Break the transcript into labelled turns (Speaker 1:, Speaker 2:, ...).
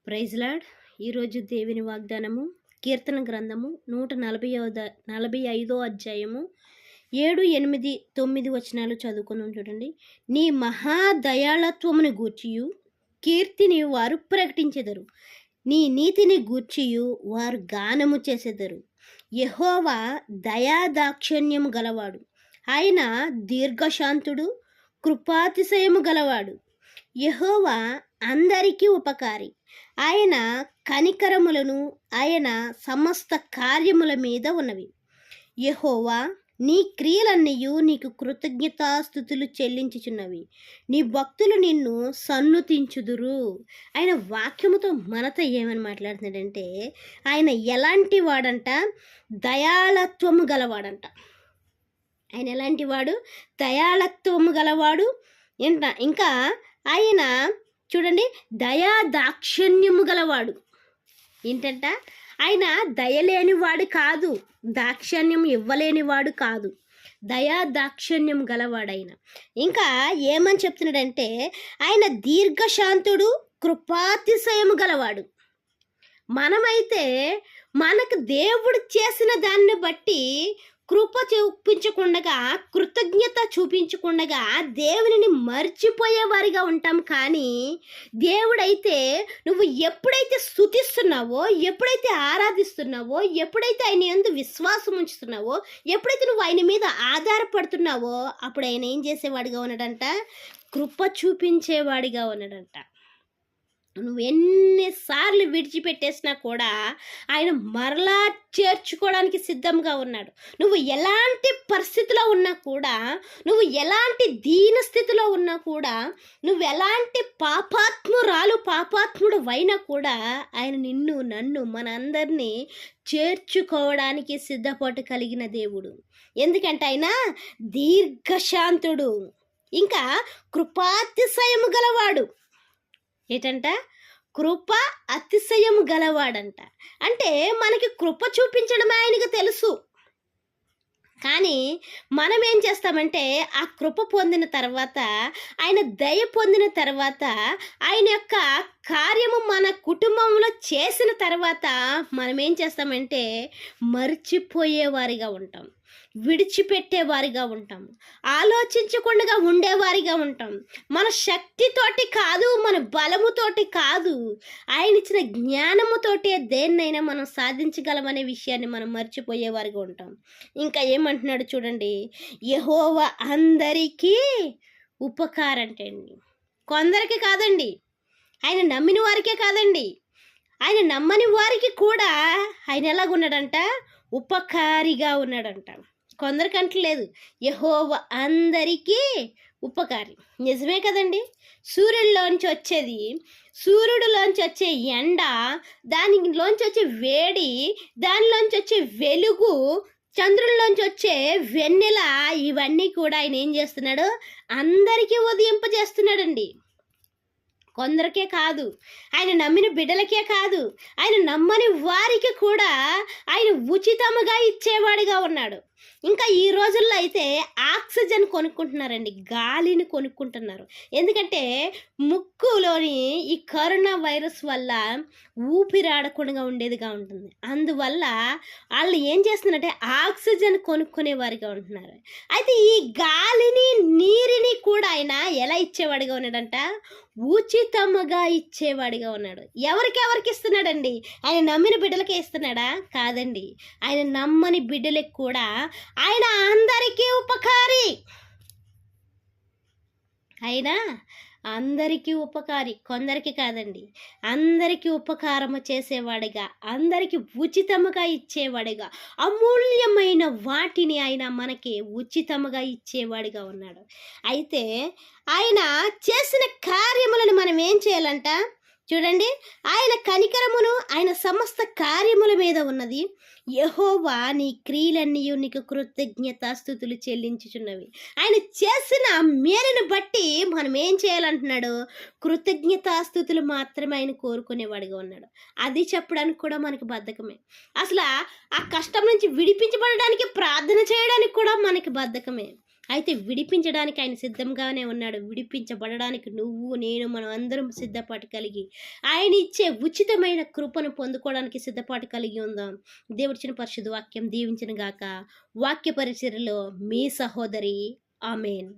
Speaker 1: Praise lord. ఈరోజు దేవుని వాగ్దానము కీర్తన గ్రంథము 145 అధ్యాయము 7, 8, 9 వచనాలు చదువుకున్నాం. చూడండి. నీ మహాదయాళత్వమును గూర్చియు కీర్తిని వారు ప్రకటించెదరు, నీ నీతిని గూర్చియు వారు గానము చేసెదరు. యెహోవా దయాదాక్షిణ్యము గలవాడు, ఆయన దీర్ఘశాంతుడు, కృపాతిశయము గలవాడు. యెహోవా అందరికీ ఉపకారి, ఆయన కనికరములను ఆయన సమస్త కార్యముల మీద ఉన్నవి. యెహోవా, నీ క్రియలన్నీయు నీకు కృతజ్ఞతాస్తుతులు చెల్లించుచున్నవి, నీ భక్తులు నిన్ను సన్నుతించుదురు. ఆయన వాక్యముతో మనతో ఏమని మాట్లాడుతున్నాడంటే, ఆయన ఎలాంటి వాడంట? దయాళత్వము గలవాడంట. ఆయన ఎలాంటి వాడు? దయాళత్వము గలవాడు. ఇంకా ఆయన చూడండి, దయా దాక్షిణ్యము గలవాడు. ఏంటంట? ఆయన దయలేనివాడు కాదు, దాక్షిణ్యం ఇవ్వలేనివాడు కాదు, దయా దాక్షిణ్యం గలవాడైన. ఇంకా ఏమని చెప్తున్నాడంటే, ఆయన దీర్ఘశాంతుడు, కృపాతిశయము గలవాడు. మనమైతే మనకు దేవుడు చేసిన దాన్ని బట్టి కృప చూపించకుండగా, కృతజ్ఞత చూపించకుండగా దేవునిని మర్చిపోయేవారిగా ఉంటాం. కానీ దేవుడైతే నువ్వు ఎప్పుడైతే స్తుతిస్తున్నావో, ఎప్పుడైతే ఆరాధిస్తున్నావో, ఎప్పుడైతే ఆయన యందు విశ్వాసం ఉంచుతున్నావో, ఎప్పుడైతే నువ్వు ఆయన మీద ఆధారపడుతున్నావో, అప్పుడు ఆయన ఏం చేసేవాడిగా ఉన్నాడంట? కృప చూపించేవాడిగా ఉన్నాడంట. నువ్వు ఎన్నిసార్లు విడిచిపెట్టేసినా కూడా ఆయన మరలా చేర్చుకోవడానికి సిద్ధంగా ఉన్నాడు. నువ్వు ఎలాంటి పరిస్థితిలో ఉన్నా కూడా, నువ్వు ఎలాంటి దీన స్థితిలో ఉన్నా కూడా, నువ్వు ఎలాంటి పాపాత్ముడు అయినా కూడా ఆయన నిన్ను, నన్ను, మనందరినీ చేర్చుకోవడానికి సిద్ధపాటు కలిగిన దేవుడు. ఎందుకంటే ఆయన దీర్ఘశాంతుడు, ఇంకా కృపాతిశయము గలవాడు. ఏంటంట? కృప అతిశయము గలవాడంట. అంటే మనకి కృప చూపించడమే ఆయనకు తెలుసు. కానీ మనం ఏం చేస్తామంటే, ఆ కృప పొందిన తర్వాత, ఆయన దయ పొందిన తర్వాత, ఆయన యొక్క కార్యము మన కుటుంబంలో చేసిన తర్వాత మనం ఏం చేస్తామంటే మర్చిపోయేవారిగా ఉంటాం, విడిచిపెట్టేవారిగా ఉంటాం, ఆలోచించకుండా ఉండేవారిగా ఉంటాం. మన శక్తితోటి కాదు, మన బలముతోటి కాదు, ఆయన ఇచ్చిన జ్ఞానముతోటే దేన్నైనా మనం సాధించగలమనే విషయాన్ని మనం మర్చిపోయేవారిగా ఉంటాం. ఇంకా ఏమంటున్నాడు చూడండి, యెహోవా అందరికీ ఉపకారంటే అండి. కొందరికి కాదండి, ఆయన నమ్మిన వారికే కాదండి, ఆయన నమ్మని వారికి కూడా ఆయన ఎలాగున్నాడంట? ఉపకారిగా ఉన్నాడంట. కొందరికంటలేదు, యెహోవా అందరికీ ఉపకారి. నిజమే కదండి. సూర్యుడిలోంచి వచ్చే ఎండ, దానిలోంచి వచ్చే వేడి, దానిలోంచి వచ్చే వెలుగు, చంద్రుల్లోంచి వచ్చే వెన్నెల, ఇవన్నీ కూడా ఆయన ఏం చేస్తున్నాడు? అందరికీ ఉదయింపజేస్తున్నాడండి. కొందరికే కాదు, ఆయన నమ్మిన బిడ్డలకే కాదు, ఆయన నమ్మని వారికి కూడా ఆయన ఉచితముగా ఇచ్చేవాడిగా ఉన్నాడు. ఇంకా ఈ రోజుల్లో అయితే ఆక్సిజన్ కొనుక్కుంటున్నారండి, గాలిని కొనుక్కుంటున్నారు. ఎందుకంటే ముక్కులోని ఈ కరోనా వైరస్ వల్ల ఊపిరాడకుండా ఉండేదిగా ఉంటుంది. అందువల్ల వాళ్ళు ఏం చేస్తున్నారంటే ఆక్సిజన్ కొనుక్కునే వారిగా ఉంటున్నారు. అయితే ఈ గాలిని, నీరుని కూడా ఆయన ఎలా ఇచ్చేవాడిగా ఉన్నాడంట? ఉచితముగా ఇచ్చేవాడిగా ఉన్నాడు. ఎవరికి ఇస్తున్నాడండి? ఆయన నమ్మిన బిడ్డలకే ఇస్తున్నాడా? కాదండి, ఆయన నమ్మని బిడ్డలకు కూడా ఆయన అందరికీ ఉపకారి. ఆయన అందరికీ ఉపకారి, కొందరికి కాదండి, అందరికీ ఉపకారము చేసేవాడిగా, అందరికీ ఉచితముగా ఇచ్చేవాడిగా, అమూల్యమైన వాటిని ఆయన మనకి ఉచితముగా ఇచ్చేవాడిగా ఉన్నాడు. అయితే ఆయన చేసిన కార్యములను మనం ఏం చేయాలంట? చూడండి, ఆయన కనికరమును ఆయన సమస్త కార్యముల మీద ఉన్నది. యెహోవా, నీ క్రియలన్నీయు నీకు కృతజ్ఞతాస్తుతులు చెల్లించుచున్నవి. ఆయన చేసిన మేలును బట్టి మనం ఏం చేయాలంటున్నాడు? కృతజ్ఞతాస్తుతులు మాత్రమే ఆయన కోరుకునేవాడిగా ఉన్నాడు. అది చెప్పడానికి కూడా మనకి బద్ధకమే. అసలు ఆ కష్టం నుంచి విడిపించబడడానికి ప్రార్థన చేయడానికి కూడా మనకి బద్ధకమే. అయితే విడిపించడానికి ఆయన సిద్ధంగానే ఉన్నాడు. విడిపించబడడానికి నువ్వు, నేను, మనం అందరం సిద్ధపాటు కలిగి ఆయన ఇచ్చే ఉచితమైన కృపను పొందుకోవడానికి సిద్ధపాటు కలిగి ఉందాం. దేవుడిచ్చిన పరిశుద్ధ వాక్యం దీవించిన గాక. వాక్య పరిచర్యలో మీ సహోదరి. ఆమేన్.